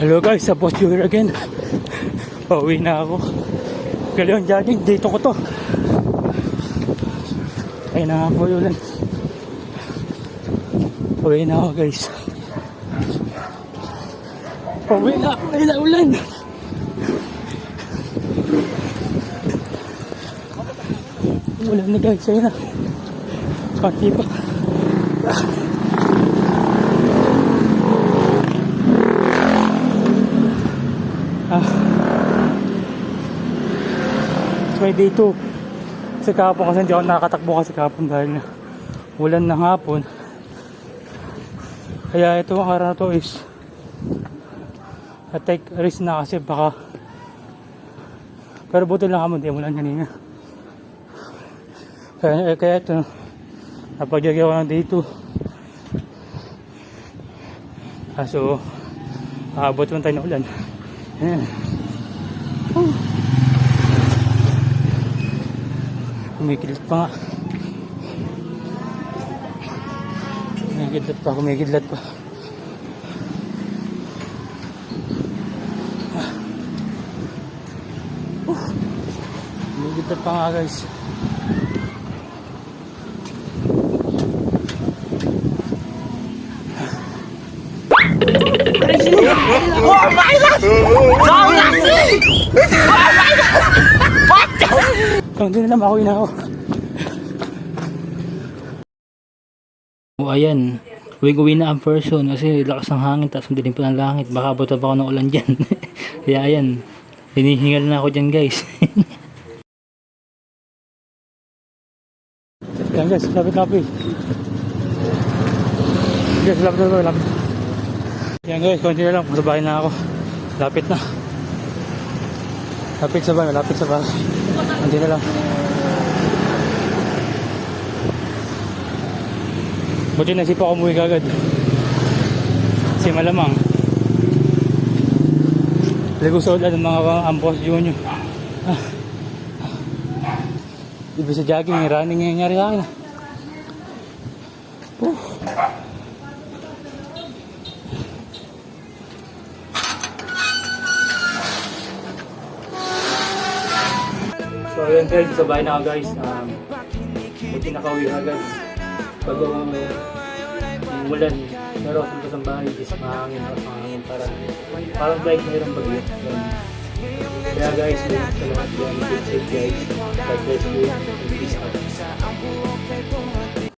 Hello guys, sa Boss Junior again. Pauwi na ako. Galion jogging, dito ko to. Ayun na nga po yun. Pauwi na ako guys. Pauwi na ako, ayun na ulan. Ulan na guys, ayun na. Pati pa. May day 2 sa kahapon kasi hindi ako nakakatakbo kasi kahapon dahil ulan ng hapon. Kaya ito ang araw na to is take risk na kasi baka, pero buti lang kamo hindi ulan kanina. Kaya ito napagyagyaw ko ng day 2 kaso aabot lang tayo ng ulan. Ayan. Kumikidlat pa nga. Kumikidlat pa. Kumikidlat pa nga guys. Oh my God! Oh my God! Hindi na lang ako inaho. Ayan, uwi na ang person kasi lakas ng hangin tapos ang dilim pa ng langit, baka abot pa ako ng ulan dyan. Kaya ayan, hinihingal na ako dyan guys. Ayan guys, lapit. Guys, lapit. Ayan guys, konti na lang, masabahin na ako. Lapit na. Lapit sa bahay. Konti na lang. Buti nasip ako umuwi kagad kasi malamang ligo sa ulan ng mga Boss Junior. Ibig sa jogging, running yung nangyari sa akin. So ayan guys, sabay na ako guys. Buti nakauwi agad bago umulan, pero kung sa bahay is mahangin parang like mayroong bagyo. Kaya guys, salamat yan. Keep safe guys. God bless you and peace out.